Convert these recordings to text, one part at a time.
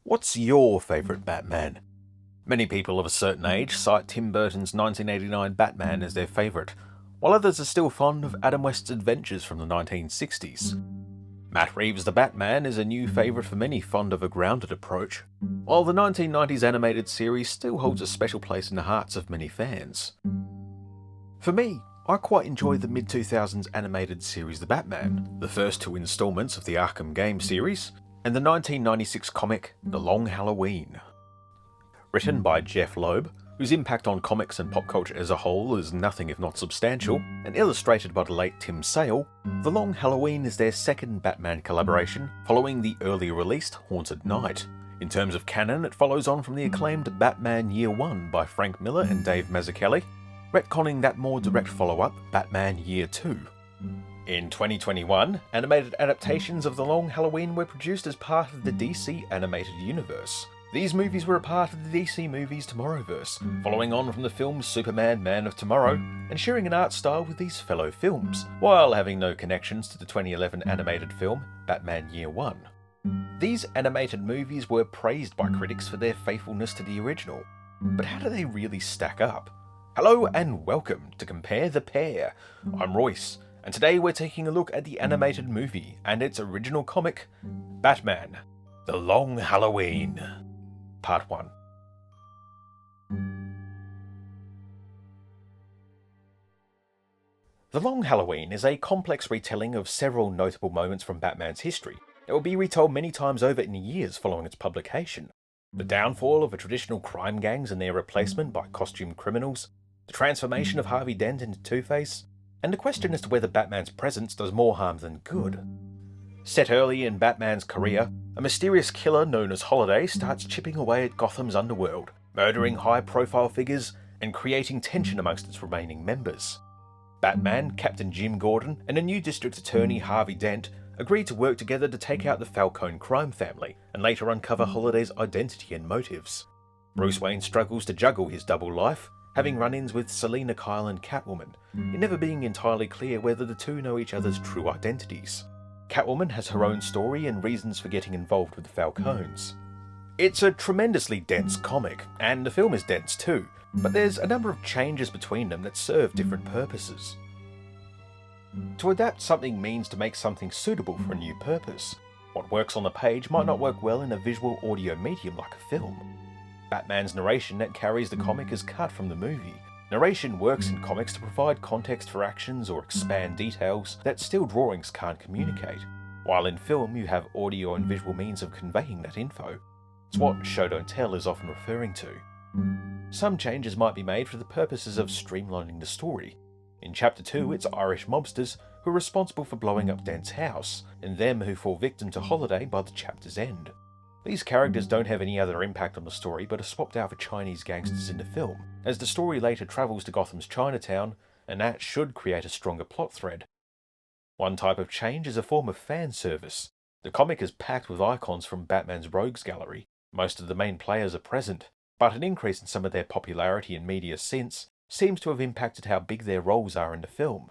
What's your favourite Batman? Many people of a certain age cite Tim Burton's 1989 Batman as their favourite, while others are still fond of Adam West's Adventures from the 1960s. Matt Reeves' The Batman is a new favourite for many fond of a grounded approach, while the 1990s animated series still holds a special place in the hearts of many fans. For me, I quite enjoy the mid-2000s animated series The Batman, the first two instalments of the Arkham game series, and the 1996 comic The Long Halloween. Written by Jeff Loeb, whose impact on comics and pop culture as a whole is nothing if not substantial, and illustrated by the late Tim Sale, The Long Halloween is their second Batman collaboration following the earlier released Haunted Night. In terms of canon, it follows on from the acclaimed Batman Year One by Frank Miller and Dave Mazzucchelli, retconning that more direct follow-up, Batman Year Two. In 2021, animated adaptations of The Long Halloween were produced as part of the DC animated universe. These movies were a part of the DC Movies Tomorrowverse, following on from the films Superman, Man of Tomorrow, and sharing an art style with these fellow films, while having no connections to the 2011 animated film Batman Year One. These animated movies were praised by critics for their faithfulness to the original, but how do they really stack up? Hello and welcome to Compare the Pair. I'm Royce, and today we're taking a look at the animated movie and its original comic, Batman, The Long Halloween, Part 1. The Long Halloween is a complex retelling of several notable moments from Batman's history that will be retold many times over in the years following its publication. The downfall of the traditional crime gangs and their replacement by costumed criminals, the transformation of Harvey Dent into Two-Face, and the question as to whether Batman's presence does more harm than good. Set early in Batman's career, a mysterious killer known as Holiday starts chipping away at Gotham's underworld, murdering high-profile figures and creating tension amongst its remaining members. Batman, Captain Jim Gordon, and a new district attorney, Harvey Dent, agree to work together to take out the Falcone crime family and later uncover Holiday's identity and motives. Bruce Wayne struggles to juggle his double life, having run-ins with Selina Kyle and Catwoman, it never being entirely clear whether the two know each other's true identities. Catwoman has her own story and reasons for getting involved with the Falcones. It's a tremendously dense comic, and the film is dense too, but there's a number of changes between them that serve different purposes. To adapt something means to make something suitable for a new purpose. What works on the page might not work well in a visual audio medium like a film. Batman's narration that carries the comic is cut from the movie. Narration works in comics to provide context for actions or expand details that still drawings can't communicate, while in film you have audio and visual means of conveying that info. It's what show don't tell is often referring to. Some changes might be made for the purposes of streamlining the story. In Chapter 2, it's Irish mobsters who are responsible for blowing up Dent's house, and them who fall victim to Holiday by the chapter's end. These characters don't have any other impact on the story but are swapped out for Chinese gangsters in the film, as the story later travels to Gotham's Chinatown, and that should create a stronger plot thread. One type of change is a form of fan service. The comic is packed with icons from Batman's Rogues Gallery. Most of the main players are present, but an increase in some of their popularity in media since seems to have impacted how big their roles are in the film.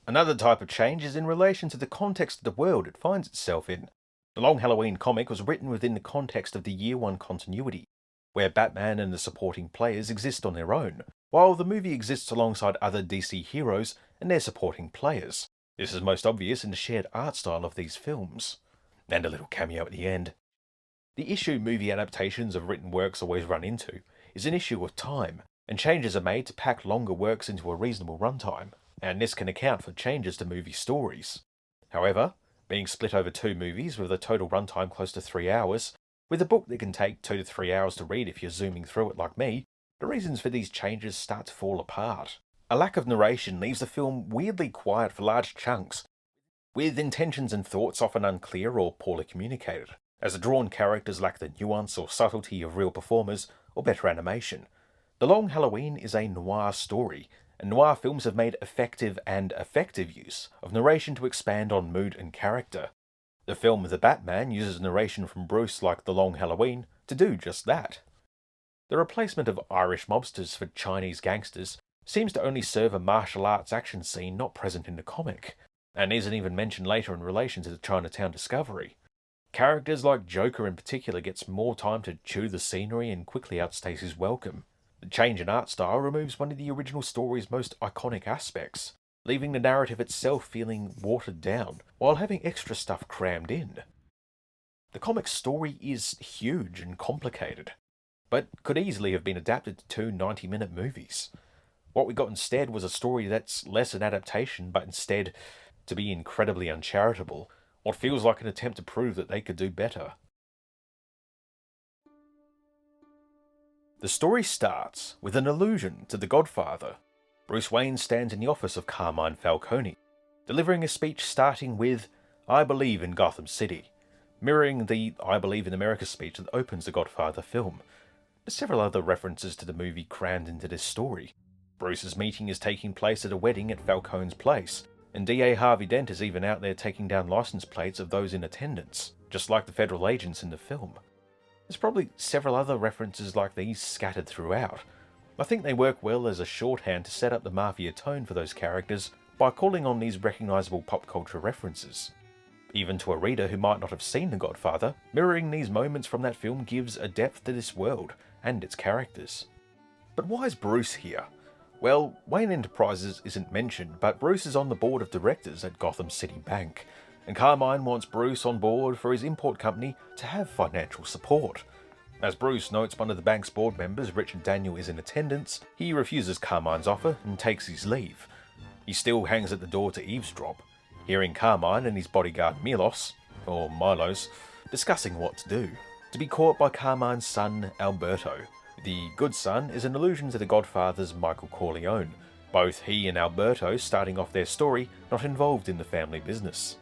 Another type of change is in relation to the context of the world it finds itself in. The Long Halloween comic was written within the context of the Year One continuity, where Batman and the supporting players exist on their own, while the movie exists alongside other DC heroes and their supporting players. This is most obvious in the shared art style of these films. And a little cameo at the end. The issue movie adaptations of written works always run into is an issue of time, and changes are made to pack longer works into a reasonable runtime, and this can account for changes to movie stories. However, being split over two movies with a total runtime close to 3 hours, with a book that can take 2 to 3 hours to read if you're zooming through it like me, the reasons for these changes start to fall apart. A lack of narration leaves the film weirdly quiet for large chunks, with intentions and thoughts often unclear or poorly communicated, as the drawn characters lack the nuance or subtlety of real performers or better animation. The Long Halloween is a noir story, and noir films have made effective use of narration to expand on mood and character. The film The Batman uses narration from Bruce like The Long Halloween to do just that. The replacement of Irish mobsters for Chinese gangsters seems to only serve a martial arts action scene not present in the comic, and isn't even mentioned later in relation to the Chinatown discovery. Characters like Joker in particular gets more time to chew the scenery and quickly outstays his welcome. The change in art style removes one of the original story's most iconic aspects, leaving the narrative itself feeling watered down, while having extra stuff crammed in. The comic's story is huge and complicated, but could easily have been adapted to two 90-minute movies. What we got instead was a story that's less an adaptation, but instead to be incredibly uncharitable, what feels like an attempt to prove that they could do better. The story starts with an allusion to The Godfather. Bruce Wayne stands in the office of Carmine Falcone, delivering a speech starting with, "I believe in Gotham City," mirroring the "I believe in America" speech that opens the Godfather film. There's several other references to the movie crammed into this story. Bruce's meeting is taking place at a wedding at Falcone's place, and DA Harvey Dent is even out there taking down license plates of those in attendance, just like the federal agents in the film. There's probably several other references like these scattered throughout. I think they work well as a shorthand to set up the mafia tone for those characters by calling on these recognisable pop culture references. Even to a reader who might not have seen The Godfather, mirroring these moments from that film gives a depth to this world and its characters. But why is Bruce here? Well, Wayne Enterprises isn't mentioned, but Bruce is on the board of directors at Gotham City Bank, and Carmine wants Bruce on board for his import company to have financial support. As Bruce notes one of the bank's board members, Richard Daniel, is in attendance, he refuses Carmine's offer and takes his leave. He still hangs at the door to eavesdrop, hearing Carmine and his bodyguard Milos, or Milos, discussing what to do, to be caught by Carmine's son Alberto. The good son is an allusion to the Godfather's Michael Corleone, both he and Alberto starting off their story not involved in the family business.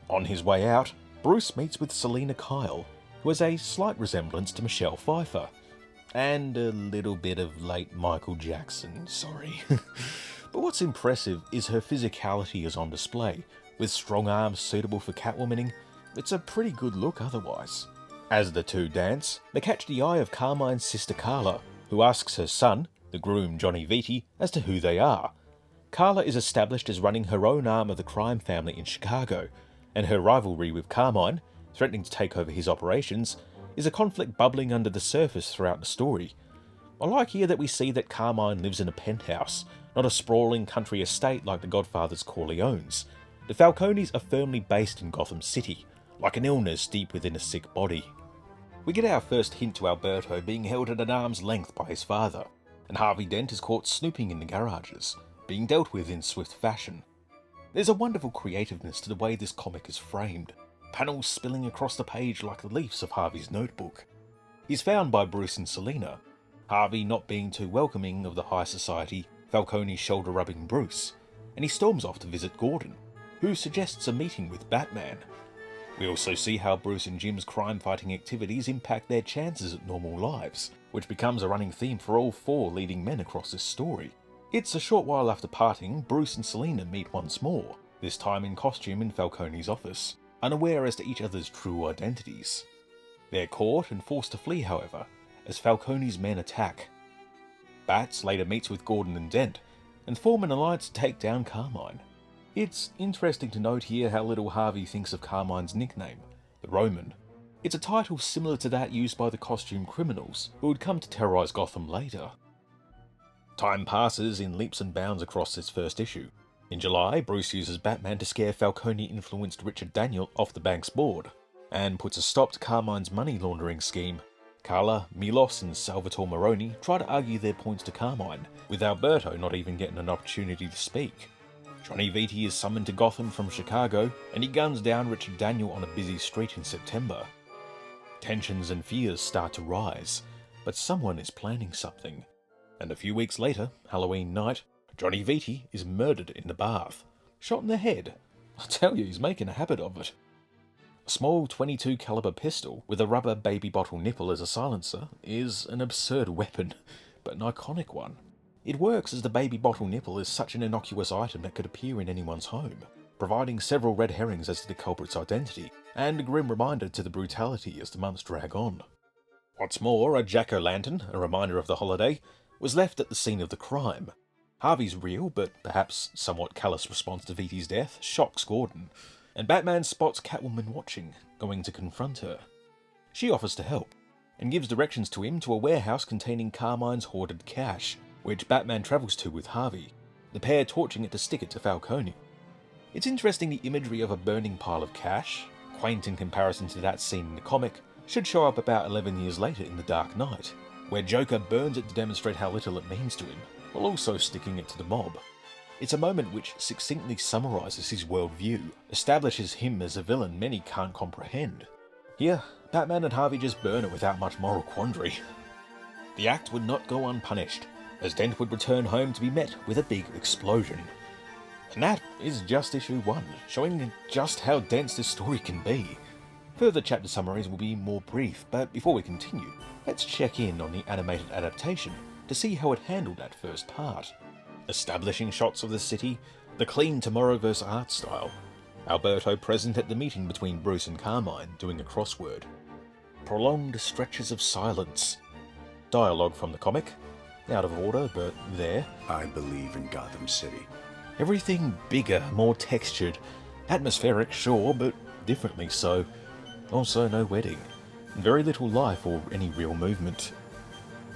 On his way out, Bruce meets with Selina Kyle, who has a slight resemblance to Michelle Pfeiffer. And a little bit of late Michael Jackson, sorry. But what's impressive is her physicality is on display, with strong arms suitable for Catwomaning. It's a pretty good look otherwise. As the two dance, they catch the eye of Carmine's sister Carla, who asks her son, the groom Johnny Vitti, as to who they are. Carla is established as running her own arm of the crime family in Chicago, and her rivalry with Carmine, threatening to take over his operations, is a conflict bubbling under the surface throughout the story. I like here that we see that Carmine lives in a penthouse, not a sprawling country estate like the Godfather's Corleones. The Falcones are firmly based in Gotham City, like an illness deep within a sick body. We get our first hint to Alberto being held at an arm's length by his father, and Harvey Dent is caught snooping in the garages, being dealt with in swift fashion. There's a wonderful creativeness to the way this comic is framed, panels spilling across the page like the leaves of Harvey's notebook. He's found by Bruce and Selina, Harvey not being too welcoming of the high society, Falcone shoulder-rubbing Bruce, and he storms off to visit Gordon, who suggests a meeting with Batman. We also see how Bruce and Jim's crime-fighting activities impact their chances at normal lives, which becomes a running theme for all four leading men across this story. It's a short while after parting, Bruce and Selina meet once more, this time in costume in Falcone's office, unaware as to each other's true identities. They're caught and forced to flee, however, as Falcone's men attack. Bats later meets with Gordon and Dent, and form an alliance to take down Carmine. It's interesting to note here how little Harvey thinks of Carmine's nickname, the Roman. It's a title similar to that used by the costume criminals, who would come to terrorise Gotham later. Time passes in leaps and bounds across this first issue. In July, Bruce uses Batman to scare Falcone-influenced Richard Daniel off the bank's board, and puts a stop to Carmine's money laundering scheme. Carla, Milos and Salvatore Maroni try to argue their points to Carmine, with Alberto not even getting an opportunity to speak. Johnny Vitti is summoned to Gotham from Chicago, and he guns down Richard Daniel on a busy street in September. Tensions and fears start to rise, but someone is planning something. And a few weeks later, Halloween night, Johnny Vitti is murdered in the bath, shot in the head. I tell you, he's making a habit of it. A small .22 caliber pistol with a rubber baby bottle nipple as a silencer is an absurd weapon, but an iconic one. It works as the baby bottle nipple is such an innocuous item that could appear in anyone's home, providing several red herrings as to the culprit's identity, and a grim reminder to the brutality as the months drag on. What's more, a jack-o'-lantern, a reminder of the holiday, was left at the scene of the crime. Harvey's real, but perhaps somewhat callous response to Vitti's death shocks Gordon, and Batman spots Catwoman watching, going to confront her. She offers to help, and gives directions to him to a warehouse containing Carmine's hoarded cash, which Batman travels to with Harvey, the pair torching it to stick it to Falcone. It's interesting the imagery of a burning pile of cash, quaint in comparison to that scene in the comic, should show up about 11 years later in The Dark Knight, where Joker burns it to demonstrate how little it means to him, while also sticking it to the mob. It's a moment which succinctly summarises his worldview, establishes him as a villain many can't comprehend. Here, Batman and Harvey just burn it without much moral quandary. The act would not go unpunished, as Dent would return home to be met with a big explosion. And that is just issue 1, showing just how dense this story can be. Further chapter summaries will be more brief, but before we continue, let's check in on the animated adaptation to see how it handled that first part. Establishing shots of the city, the clean Tomorrowverse art style, Alberto present at the meeting between Bruce and Carmine doing a crossword, prolonged stretches of silence, dialogue from the comic, out of order but there. I believe in Gotham City. Everything bigger, more textured, atmospheric sure, but differently so. Also no wedding, very little life or any real movement.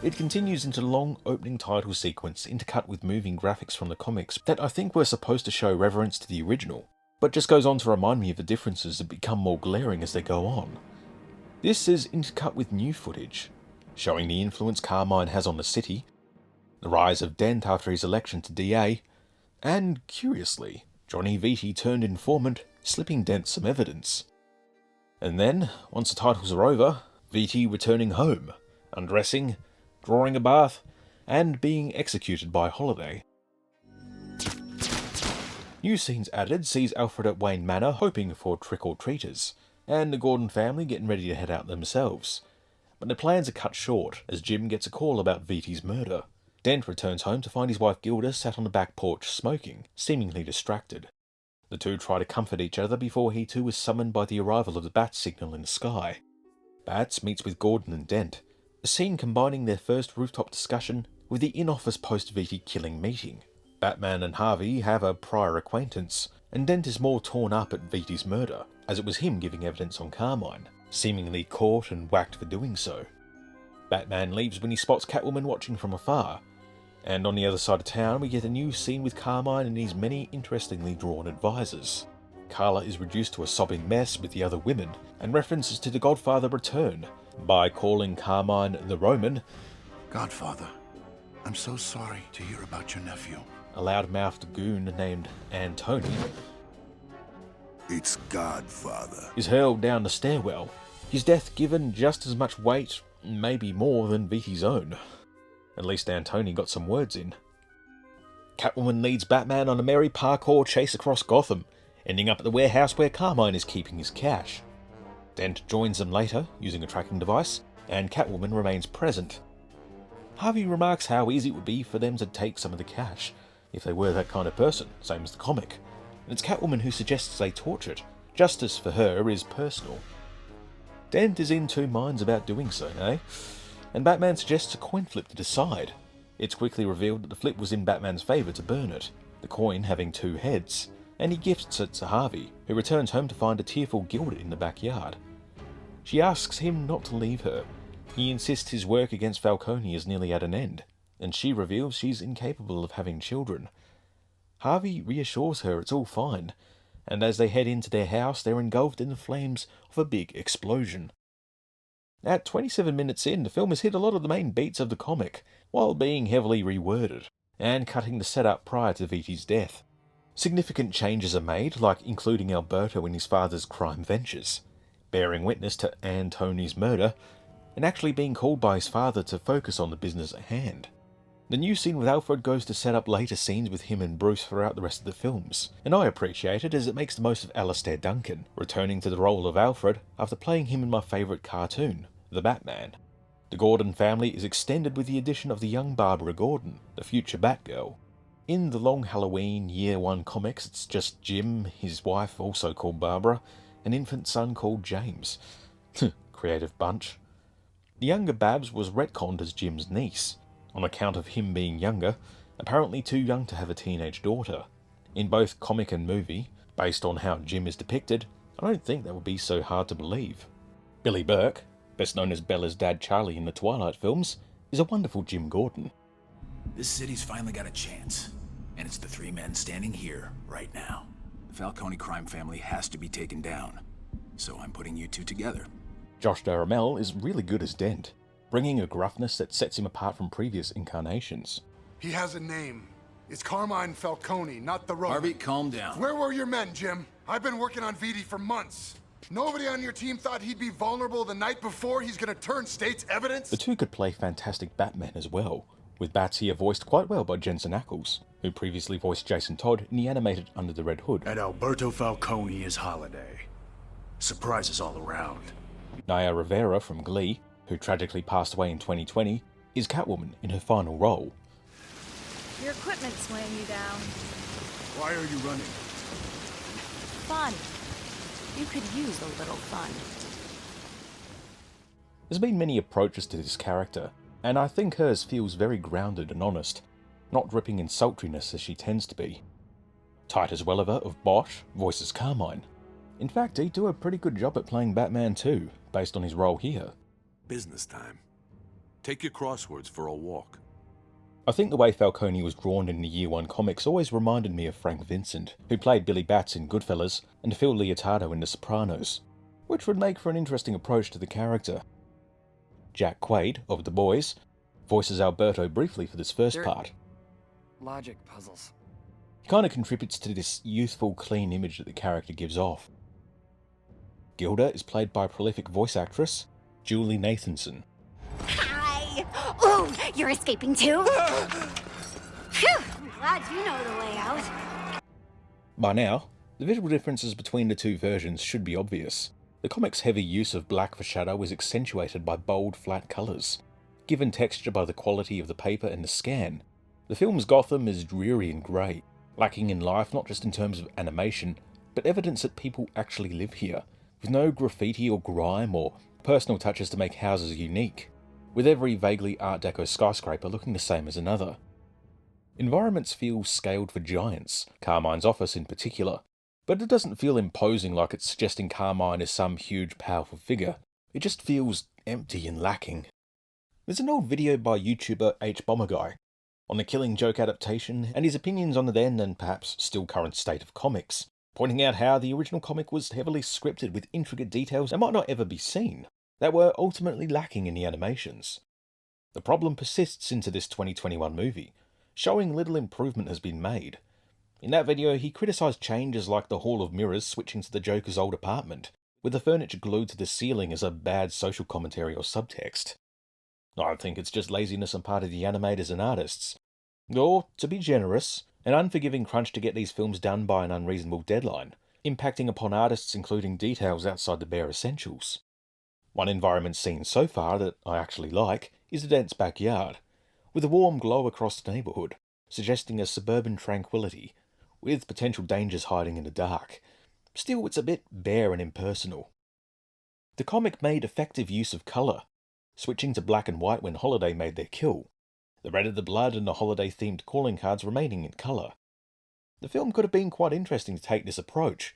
It continues into the long opening title sequence intercut with moving graphics from the comics that I think were supposed to show reverence to the original, but just goes on to remind me of the differences that become more glaring as they go on. This is intercut with new footage, showing the influence Carmine has on the city, the rise of Dent after his election to DA, and, curiously, Johnny Vitti turned informant, slipping Dent some evidence. And then, once the titles are over, Vitti returning home, undressing, drawing a bath, and being executed by Holiday. New scenes added sees Alfred at Wayne Manor hoping for trick-or-treaters, and the Gordon family getting ready to head out themselves. But their plans are cut short as Jim gets a call about Vitti's murder. Dent returns home to find his wife Gilda sat on the back porch smoking, seemingly distracted. The two try to comfort each other before he too is summoned by the arrival of the bat signal in the sky. Bats meets with Gordon and Dent, a scene combining their first rooftop discussion with the in-office post-Vitti killing meeting. Batman and Harvey have a prior acquaintance, and Dent is more torn up at Vitti's murder, as it was him giving evidence on Carmine, seemingly caught and whacked for doing so. Batman leaves when he spots Catwoman watching from afar, and on the other side of town we get a new scene with Carmine and his many interestingly drawn advisors. Carla is reduced to a sobbing mess with the other women, and references to the Godfather return, by calling Carmine the Roman, Godfather, I'm so sorry to hear about your nephew. A loud-mouthed goon named Antony It's Godfather. is hurled down the stairwell, his death given just as much weight, maybe more, than Vitti's own. At least Antony got some words in. Catwoman leads Batman on a merry parkour chase across Gotham, ending up at the warehouse where Carmine is keeping his cash. Dent joins them later, using a tracking device, and Catwoman remains present. Harvey remarks how easy it would be for them to take some of the cash, if they were that kind of person, same as the comic. And it's Catwoman who suggests they torture it. Justice for her is personal. Dent is in two minds about doing so, eh? And Batman suggests a coin flip to decide. It's quickly revealed that the flip was in Batman's favour to burn it, the coin having two heads, and he gifts it to Harvey, who returns home to find a tearful Gilda in the backyard. She asks him not to leave her. He insists his work against Falcone is nearly at an end, and she reveals she's incapable of having children. Harvey reassures her it's all fine, and as they head into their house they're engulfed in the flames of a big explosion. At 27 minutes in, the film has hit a lot of the main beats of the comic, while being heavily reworded, and cutting the setup prior to Vitti's death. Significant changes are made, like including Alberto in his father's crime ventures, bearing witness to Antony's murder, and actually being called by his father to focus on the business at hand. The new scene with Alfred goes to set up later scenes with him and Bruce throughout the rest of the films, and I appreciate it as it makes the most of Alastair Duncan, returning to the role of Alfred after playing him in my favourite cartoon, The Batman. The Gordon family is extended with the addition of the young Barbara Gordon, the future Batgirl. In the Long Halloween Year 1 comics, it's just Jim, his wife, also called Barbara, an infant son called James. Creative bunch. The younger Babs was retconned as Jim's niece, on account of him being younger, apparently too young to have a teenage daughter. In both comic and movie, based on how Jim is depicted, I don't think that would be so hard to believe. Billy Burke, best known as Bella's dad Charlie in the Twilight films, is a wonderful Jim Gordon. This city's finally got a chance, and it's the three men standing here right now. The Falcone crime family has to be taken down, so I'm putting you two together. Josh Duhamel is really good as Dent, bringing a gruffness that sets him apart from previous incarnations. He has a name. It's Carmine Falcone, not the Roman. Harvey, calm down. Where were your men, Jim? I've been working on Viti for months. Nobody on your team thought he'd be vulnerable the night before he's gonna turn state's evidence? The two could play fantastic Batman as well, with Bats here voiced quite well by Jensen Ackles, who previously voiced Jason Todd in the animated Under the Red Hood. And Alberto Falcone is Holiday. Surprises all around. Naya Rivera from Glee, who tragically passed away in 2020, is Catwoman in her final role. Your equipment's weighing you down. Why are you running? Fun. You could use a little fun. There's been many approaches to this character, and I think hers feels very grounded and honest, not dripping in sultriness as she tends to be. Titus Welliver of Bosch voices Carmine. In fact, he'd do a pretty good job at playing Batman too, based on his role here. Business time. Take your crosswords for a walk. I think the way Falcone was drawn in the Year One comics always reminded me of Frank Vincent, who played Billy Bats in Goodfellas, and Phil Leotardo in The Sopranos, which would make for an interesting approach to the character. Jack Quaid, of The Boys, voices Alberto briefly for this first part. Logic puzzles. He kind of contributes to this youthful, clean image that the character gives off. Gilda is played by prolific voice actress Julie Nathanson. Hi! Ooh, you're escaping too? Phew, I'm glad you know the way out. By now, the visual differences between the two versions should be obvious. The comic's heavy use of black for shadow is accentuated by bold, flat colours. Given texture by the quality of the paper and the scan, the film's Gotham is dreary and grey, lacking in life not just in terms of animation, but evidence that people actually live here, with no graffiti or grime or personal touches to make houses unique, with every vaguely Art Deco skyscraper looking the same as another. Environments feel scaled for giants, Carmine's office in particular, but it doesn't feel imposing like it's suggesting Carmine is some huge powerful figure. It just feels empty and lacking. There's an old video by YouTuber H Bomber Guy on the Killing Joke adaptation and his opinions on the then and perhaps still current state of comics, pointing out how the original comic was heavily scripted with intricate details that might not ever be seen, that were ultimately lacking in the animations. The problem persists into this 2021 movie, showing little improvement has been made. In that video, he criticised changes like the Hall of Mirrors switching to the Joker's old apartment, with the furniture glued to the ceiling as a bad social commentary or subtext. I think it's just laziness on part of the animators and artists. Or, to be generous, an unforgiving crunch to get these films done by an unreasonable deadline, impacting upon artists including details outside the bare essentials. One environment seen so far that I actually like is the Dent's backyard, with a warm glow across the neighbourhood, suggesting a suburban tranquility, with potential dangers hiding in the dark. Still, it's a bit bare and impersonal. The comic made effective use of colour, switching to black and white when Holiday made their kill, the red of the blood and the holiday-themed calling cards remaining in colour. The film could have been quite interesting to take this approach,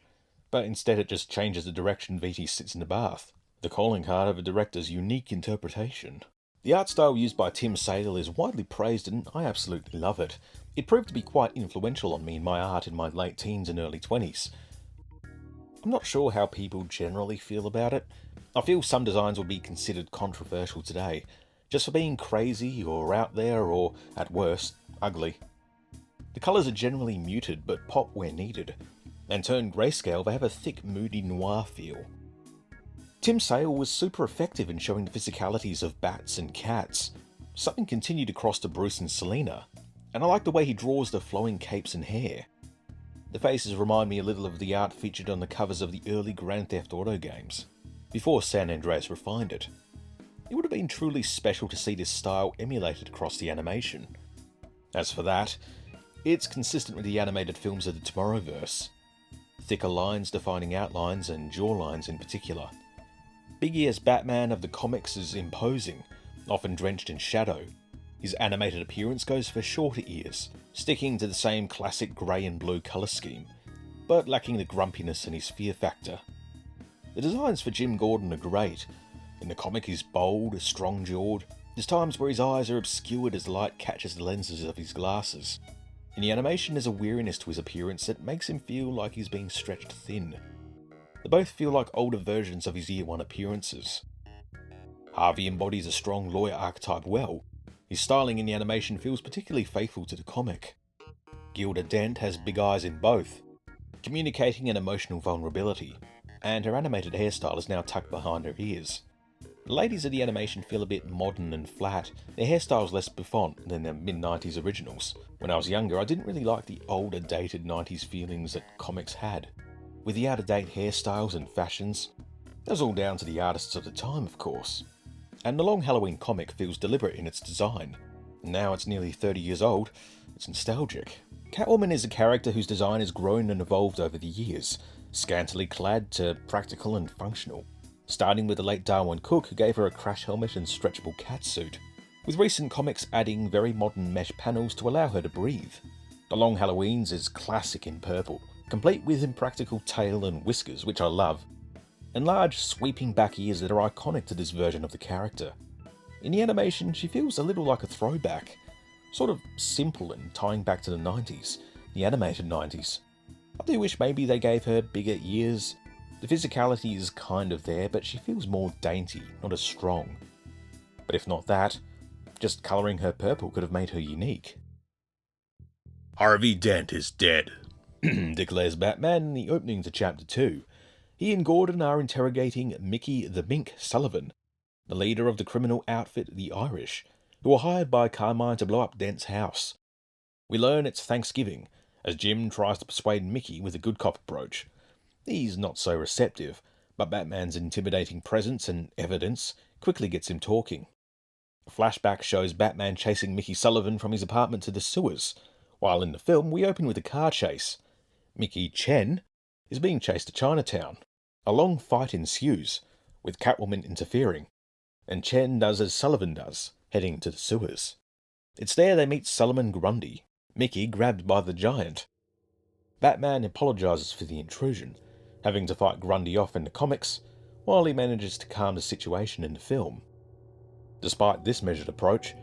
but instead it just changes the direction Viti sits in the bath, the calling card of a director's unique interpretation. The art style used by Tim Sale is widely praised and I absolutely love it. It proved to be quite influential on me in my art in my late teens and early 20s. I'm not sure how people generally feel about it. I feel some designs would be considered controversial today, just for being crazy or out there or, at worst, ugly. The colours are generally muted but pop where needed, and turned grayscale they have a thick moody noir feel. Tim Sale was super effective in showing the physicalities of bats and cats, something continued across to Bruce and Selena, and I like the way he draws the flowing capes and hair. The faces remind me a little of the art featured on the covers of the early Grand Theft Auto games, before San Andreas refined it. It would have been truly special to see this style emulated across the animation. As for that, it's consistent with the animated films of the Tomorrowverse. Thicker lines defining outlines and jawlines in particular. Big Ear's Batman of the comics is imposing, often drenched in shadow. His animated appearance goes for shorter ears, sticking to the same classic grey and blue colour scheme, but lacking the grumpiness and his fear factor. The designs for Jim Gordon are great. In the comic he's bold, strong-jawed. There's times where his eyes are obscured as light catches the lenses of his glasses. In the animation there's a weariness to his appearance that makes him feel like he's being stretched thin. They both feel like older versions of his Year One appearances. Harvey embodies a strong lawyer archetype well. His styling in the animation feels particularly faithful to the comic. Gilda Dent has big eyes in both, communicating an emotional vulnerability, and her animated hairstyle is now tucked behind her ears. The ladies of the animation feel a bit modern and flat. Their hairstyle's less bouffant than the mid-90s originals. When I was younger, I didn't really like the older, dated 90s feelings that comics had. With the out-of-date hairstyles and fashions, that was all down to the artists of the time, of course. And the Long Halloween comic feels deliberate in its design. Now it's nearly 30 years old, it's nostalgic. Catwoman is a character whose design has grown and evolved over the years, scantily clad to practical and functional. Starting with the late Darwin Cook, who gave her a crash helmet and stretchable catsuit, with recent comics adding very modern mesh panels to allow her to breathe. The Long Halloweens is classic in purple, complete with impractical tail and whiskers, which I love, and large sweeping back ears that are iconic to this version of the character. In the animation, she feels a little like a throwback, sort of simple and tying back to the 90s, the animated 90s. I do wish maybe they gave her bigger ears. The physicality is kind of there, but she feels more dainty, not as strong. But if not that, just colouring her purple could have made her unique. Harvey Dent is dead, declares Batman in the opening to Chapter 2. He and Gordon are interrogating Mickey the Mink Sullivan, the leader of the criminal outfit The Irish, who were hired by Carmine to blow up Dent's house. We learn it's Thanksgiving, as Jim tries to persuade Mickey with a good cop approach. He's not so receptive, but Batman's intimidating presence and evidence quickly gets him talking. A flashback shows Batman chasing Mickey Sullivan from his apartment to the sewers, while in the film we open with a car chase. Mickey Chen is being chased to Chinatown. A long fight ensues, with Catwoman interfering, and Chen does as Sullivan does, heading to the sewers. It's there they meet Solomon Grundy, Mickey grabbed by the Giant. Batman apologises for the intrusion, having to fight Grundy off in the comics, while he manages to calm the situation in the film. Despite this measured approach,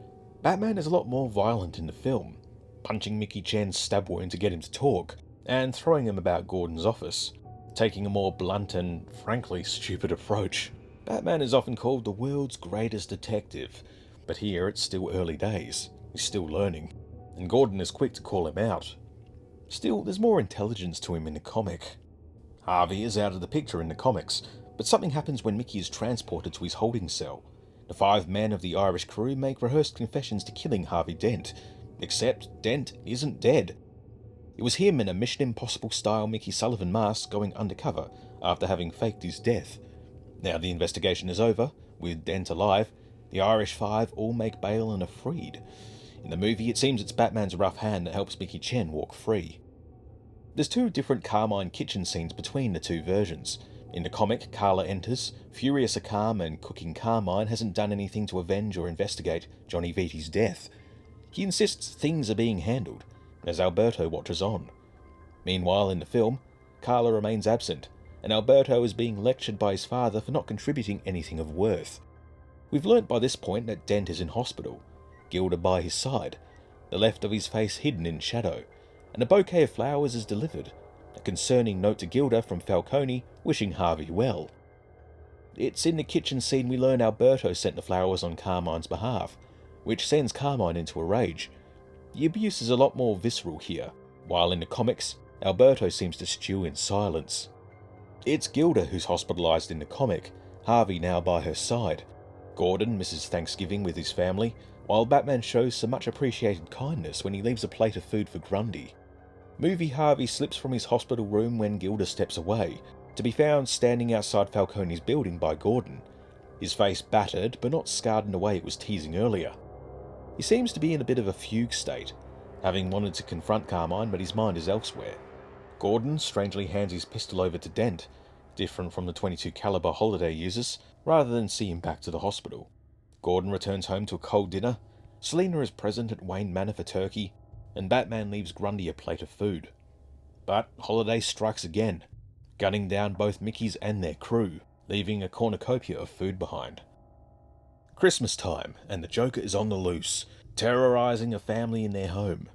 Batman is a lot more violent in the film, punching Mickey Chen's stab wound to get him to talk, and throwing him about Gordon's office, taking a more blunt and frankly stupid approach. Batman is often called the world's greatest detective, but here it's still early days, he's still learning, and Gordon is quick to call him out. Still, there's more intelligence to him in the comic. Harvey is out of the picture in the comics, but something happens when Mickey is transported to his holding cell. The 5 men of the Irish crew make rehearsed confessions to killing Harvey Dent, except Dent isn't dead. It was him in a Mission Impossible style Mickey Sullivan mask going undercover after having faked his death. Now the investigation is over, with Dent alive, the Irish 5 all make bail and are freed. In the movie, it seems it's Batman's rough hand that helps Mickey Chen walk free. There's 2 different Carmine kitchen scenes between the 2 versions. In the comic, Carla enters, furious a calm and cooking Carmine hasn't done anything to avenge or investigate Johnny Viti's death. He insists things are being handled, as Alberto watches on. Meanwhile, in the film, Carla remains absent, and Alberto is being lectured by his father for not contributing anything of worth. We've learnt by this point that Dent is in hospital, Gilda by his side, the left of his face hidden in shadow, and a bouquet of flowers is delivered, a concerning note to Gilda from Falcone wishing Harvey well. It's in the kitchen scene we learn Alberto sent the flowers on Carmine's behalf, which sends Carmine into a rage. The abuse is a lot more visceral here, while in the comics, Alberto seems to stew in silence. It's Gilda who's hospitalised in the comic, Harvey now by her side. Gordon misses Thanksgiving with his family, while Batman shows some much appreciated kindness when he leaves a plate of food for Grundy. Movie Harvey slips from his hospital room when Gilda steps away, to be found standing outside Falcone's building by Gordon, his face battered but not scarred in the way it was teasing earlier. He seems to be in a bit of a fugue state, having wanted to confront Carmine but his mind is elsewhere. Gordon strangely hands his pistol over to Dent, different from the .22 caliber Holiday uses, rather than see him back to the hospital. Gordon returns home to a cold dinner, Selina is present at Wayne Manor for turkey, and Batman leaves Grundy a plate of food. But Holiday strikes again. gunning down both Mickeys and their crew, leaving a cornucopia of food behind. Christmas time, and the Joker is on the loose, terrorizing a family in their home.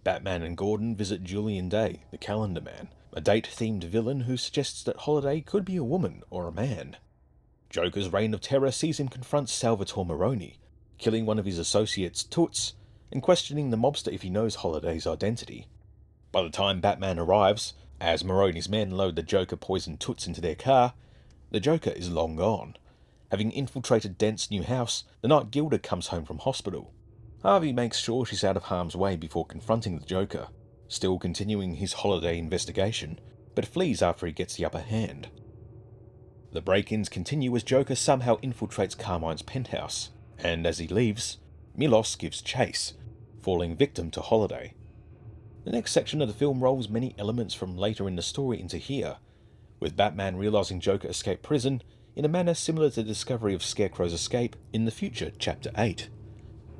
Batman and Gordon visit Julian Day, the Calendar Man, a date-themed villain who suggests that Holiday could be a woman or a man. Joker's reign of terror sees him confront Salvatore Maroni, killing one of his associates, Toots, and questioning the mobster if he knows Holiday's identity. By the time Batman arrives, as Maroni's men load the Joker-poisoned Toots into their car, the Joker is long gone. Having infiltrated Danse's new house, the night Gilda comes home from hospital. Harvey makes sure she's out of harm's way before confronting the Joker, still continuing his Holiday investigation, but flees after he gets the upper hand. The break-ins continue as Joker somehow infiltrates Carmine's penthouse, and as he leaves, Milos gives chase, falling victim to Holiday. The next section of the film rolls many elements from later in the story into here, with Batman realising Joker escaped prison in a manner similar to the discovery of Scarecrow's escape in the future Chapter 8.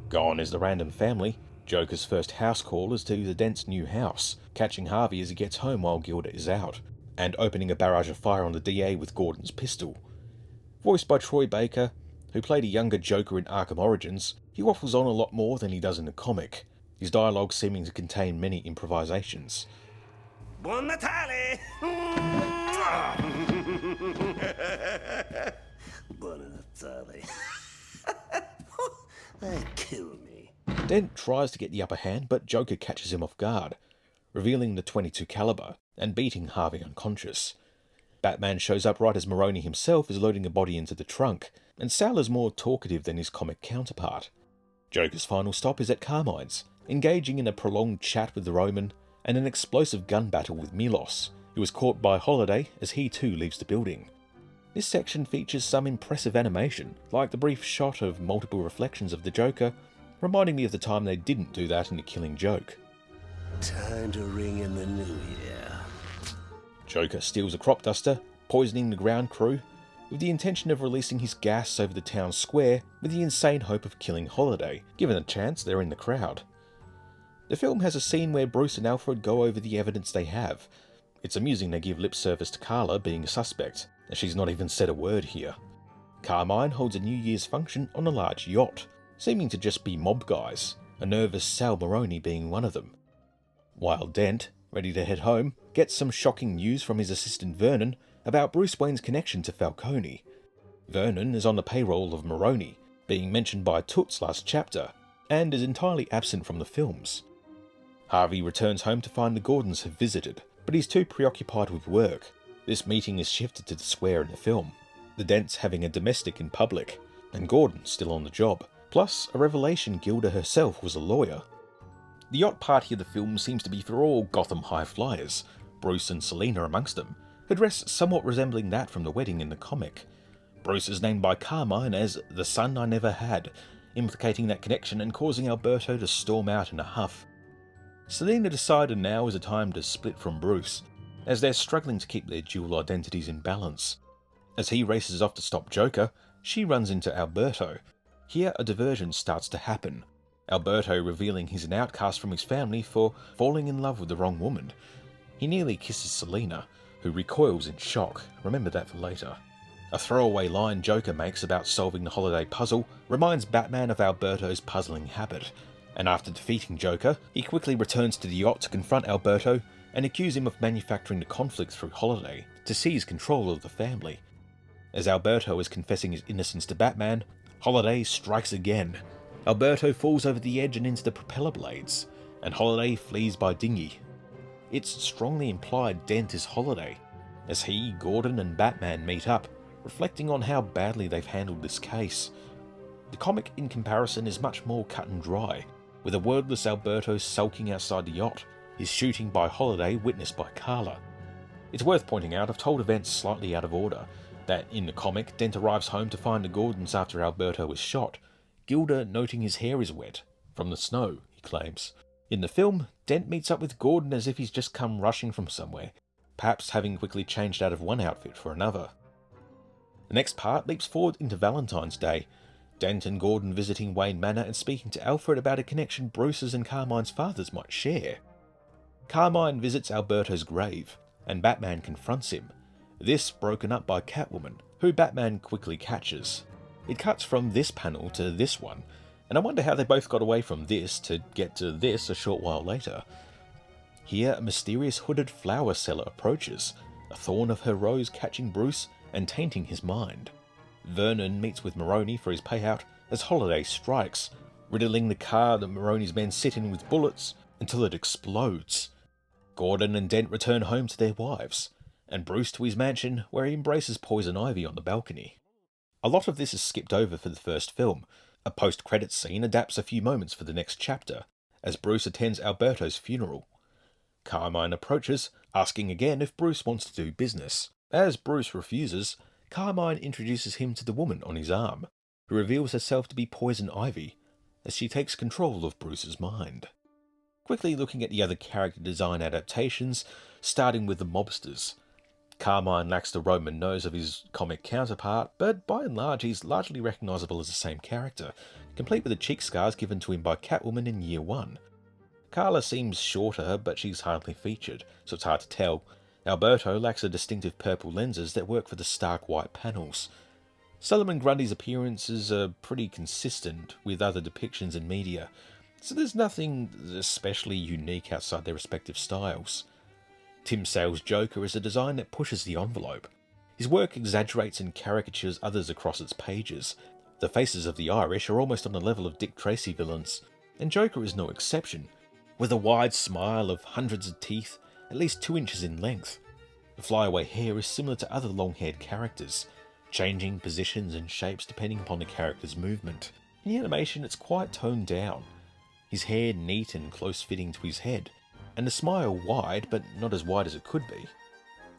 Gone is the random family. Joker's first house call is to the Danse new house, catching Harvey as he gets home while Gilda is out, and opening a barrage of fire on the DA with Gordon's pistol. Voiced by Troy Baker, who played a younger Joker in Arkham Origins, he waffles on a lot more than he does in the comic, his dialogue seeming to contain many improvisations. Buon Natale! Buon Natale. They kill me. Dent tries to get the upper hand, but Joker catches him off guard, revealing the .22 caliber and beating Harvey unconscious. Batman shows up right as Maroni himself is loading a body into the trunk, and Sal is more talkative than his comic counterpart. Joker's final stop is at Carmine's, engaging in a prolonged chat with the Roman and an explosive gun battle with Milos, who is caught by Holiday as he too leaves the building. This section features some impressive animation, like the brief shot of multiple reflections of the Joker, reminding me of the time they didn't do that in The Killing Joke. Time to ring in the new year. Joker steals a crop duster, poisoning the ground crew, with the intention of releasing his gas over the town square with the insane hope of killing Holiday, given the chance they're in the crowd. The film has a scene where Bruce and Alfred go over the evidence they have. It's amusing they give lip service to Carla being a suspect, as she's not even said a word here. Carmine holds a New Year's function on a large yacht, seeming to just be mob guys, a nervous Sal Maroni being one of them. While Dent, ready to head home, gets some shocking news from his assistant Vernon about Bruce Wayne's connection to Falcone. Vernon is on the payroll of Maroni, being mentioned by Toots last chapter, and is entirely absent from the films. Harvey returns home to find the Gordons have visited, but he's too preoccupied with work. This meeting is shifted to the square in the film, the Dents having a domestic in public, and Gordon still on the job, plus a revelation Gilda herself was a lawyer. The yacht party of the film seems to be for all Gotham high flyers, Bruce and Selina amongst them, who dress somewhat resembling that from the wedding in the comic. Bruce is named by Carmine as the son I never had, implicating that connection and causing Alberto to storm out in a huff. Selina decided now is a time to split from Bruce, as they're struggling to keep their dual identities in balance. As he races off to stop Joker, she runs into Alberto. Here a diversion starts to happen, Alberto revealing he's an outcast from his family for falling in love with the wrong woman. He nearly kisses Selina, who recoils in shock. Remember that for later. A throwaway line Joker makes about solving the holiday puzzle reminds Batman of Alberto's puzzling habit, and after defeating Joker, he quickly returns to the yacht to confront Alberto and accuse him of manufacturing the conflict through Holiday to seize control of the family. As Alberto is confessing his innocence to Batman, Holiday strikes again. Alberto falls over the edge and into the propeller blades, and Holiday flees by dinghy. It's strongly implied Dent is Holiday, as he, Gordon and Batman meet up, reflecting on how badly they've handled this case. The comic, in comparison, is much more cut and dry, with a wordless Alberto sulking outside the yacht, his shooting by Holiday witnessed by Carla. It's worth pointing out I've told events slightly out of order, that in the comic, Dent arrives home to find the Gordons after Alberto is shot, Gilda noting his hair is wet, from the snow, he claims. In the film, Dent meets up with Gordon as if he's just come rushing from somewhere, perhaps having quickly changed out of one outfit for another. The next part leaps forward into Valentine's Day, Dent and Gordon visiting Wayne Manor and speaking to Alfred about a connection Bruce's and Carmine's fathers might share. Carmine visits Alberto's grave, and Batman confronts him, this broken up by Catwoman, who Batman quickly catches. It cuts from this panel to this one, and I wonder how they both got away from this to get to this a short while later. Here, a mysterious hooded flower seller approaches, a thorn of her rose catching Bruce and tainting his mind. Vernon meets with Maroni for his payout as Holiday strikes, riddling the car that Maroni's men sit in with bullets until it explodes. Gordon and Dent return home to their wives, and Bruce to his mansion where he embraces Poison Ivy on the balcony. A lot of this is skipped over for the first film. A post-credits scene adapts a few moments for the next chapter, as Bruce attends Alberto's funeral. Carmine approaches, asking again if Bruce wants to do business. As Bruce refuses, Carmine introduces him to the woman on his arm, who reveals herself to be Poison Ivy, as she takes control of Bruce's mind. Quickly looking at the other character design adaptations, starting with the mobsters. Carmine lacks the Roman nose of his comic counterpart, but by and large he's largely recognisable as the same character, complete with the cheek scars given to him by Catwoman in Year 1. Carla seems shorter, but she's hardly featured, so it's hard to tell. Alberto lacks the distinctive purple lenses that work for the stark white panels. Solomon Grundy's appearances are pretty consistent with other depictions in media, so there's nothing especially unique outside their respective styles. Tim Sale's Joker is a design that pushes the envelope. His work exaggerates and caricatures others across its pages. The faces of the Irish are almost on the level of Dick Tracy villains, and Joker is no exception, with a wide smile of hundreds of teeth, at least 2 inches in length. The flyaway hair is similar to other long-haired characters, changing positions and shapes depending upon the character's movement. In the animation it's quite toned down, his hair neat and close-fitting to his head, and the smile wide, but not as wide as it could be.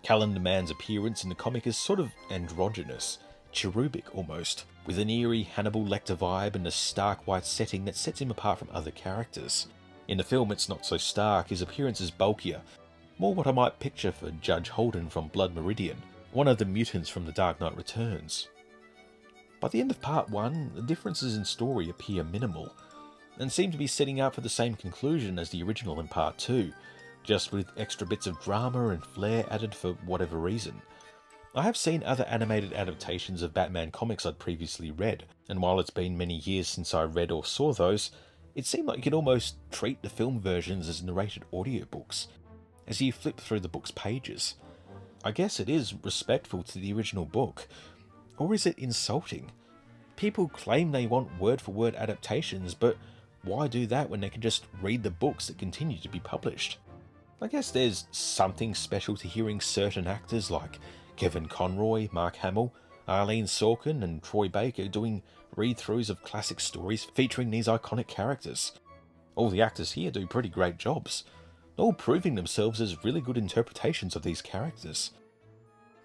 Calendar Man's appearance in the comic is sort of androgynous, cherubic almost, with an eerie Hannibal Lecter vibe and a stark white setting that sets him apart from other characters. In the film it's not so stark, his appearance is bulkier, more what I might picture for Judge Holden from Blood Meridian, one of the mutants from The Dark Knight Returns. By the end of Part 1, the differences in story appear minimal, and seem to be setting up for the same conclusion as the original in Part 2, just with extra bits of drama and flair added for whatever reason. I have seen other animated adaptations of Batman comics I'd previously read, and while it's been many years since I read or saw those, it seemed like you could almost treat the film versions as narrated audiobooks, as you flip through the book's pages. I guess it is respectful to the original book, or is it insulting? People claim they want word-for-word adaptations, but why do that when they can just read the books that continue to be published? I guess there's something special to hearing certain actors like Kevin Conroy, Mark Hamill, Arlene Sorkin and Troy Baker doing read-throughs of classic stories featuring these iconic characters. All the actors here do pretty great jobs, all proving themselves as really good interpretations of these characters.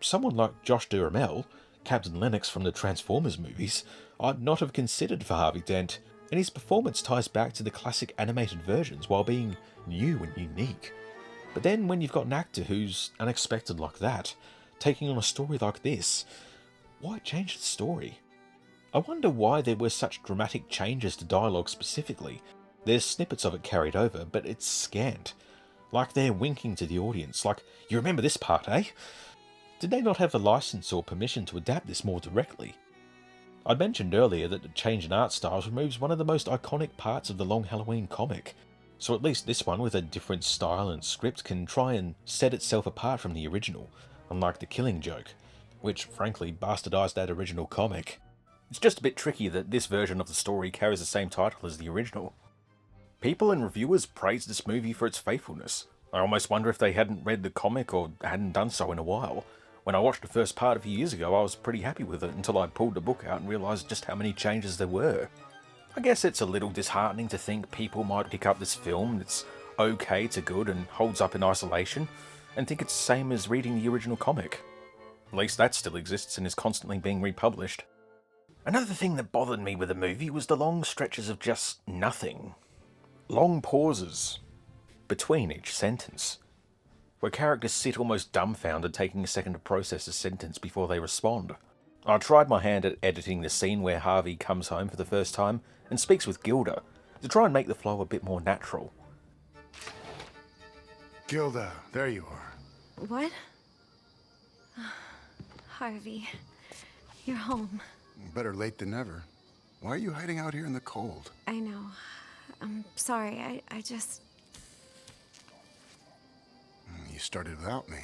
Someone like Josh Duhamel, Captain Lennox from the Transformers movies, I'd not have considered for Harvey Dent, and his performance ties back to the classic animated versions while being new and unique. But then when you've got an actor who's unexpected like that, taking on a story like this, why change the story? I wonder why there were such dramatic changes to dialogue specifically. There's snippets of it carried over, but it's scant. Like they're winking to the audience, like, you remember this part, eh? Did they not have the license or permission to adapt this more directly? I mentioned earlier that the change in art styles removes one of the most iconic parts of the Long Halloween comic, so at least this one with a different style and script can try and set itself apart from the original, unlike The Killing Joke, which frankly bastardized that original comic. It's just a bit tricky that this version of the story carries the same title as the original. People and reviewers praised this movie for its faithfulness. I almost wonder if they hadn't read the comic or hadn't done so in a while. When I watched the first part a few years ago, I was pretty happy with it until I pulled the book out and realised just how many changes there were. I guess it's a little disheartening to think people might pick up this film that's okay to good and holds up in isolation, and think it's the same as reading the original comic. At least that still exists and is constantly being republished. Another thing that bothered me with the movie was the long stretches of just nothing. Long pauses between each sentence, where characters sit almost dumbfounded, taking a second to process a sentence before they respond. I tried my hand at editing the scene where Harvey comes home for the first time and speaks with Gilda, to try and make the flow a bit more natural. Gilda, there you are. What? Harvey, you're home. Better late than never. Why are you hiding out here in the cold? I know. I'm sorry, I just... You started without me.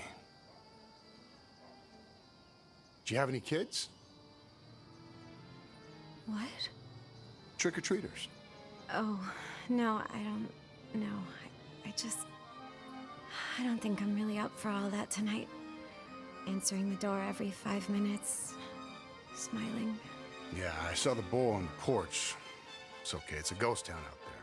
Do you have any kids? What? Trick-or-treaters. Oh, no, I don't know. I just... I don't think I'm really up for all that tonight. Answering the door every 5 minutes. Smiling. Yeah, I saw the bull on the porch. It's okay, it's a ghost town out there.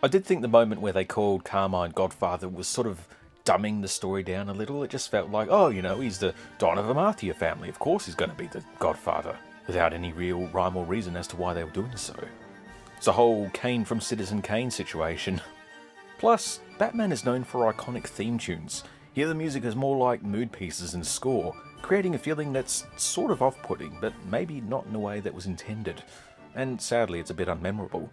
I did think the moment where they called Carmine Godfather was sort of dumbing the story down a little. It just felt like, oh, you know, he's the Don of the Mafia family. Of course he's going to be the Godfather, without any real rhyme or reason as to why they were doing so. It's a whole Kane from Citizen Kane situation. Plus, Batman is known for iconic theme tunes. Here the music is more like mood pieces and score, creating a feeling that's sort of off-putting, but maybe not in a way that was intended. And sadly, it's a bit unmemorable.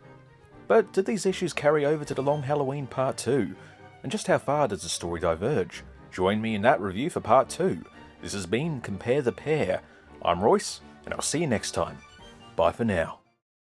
But did these issues carry over to the Long Halloween Part 2? And just how far does the story diverge? Join me in that review for Part 2. This has been Compare the Pair. I'm Royce, and I'll see you next time. Bye for now.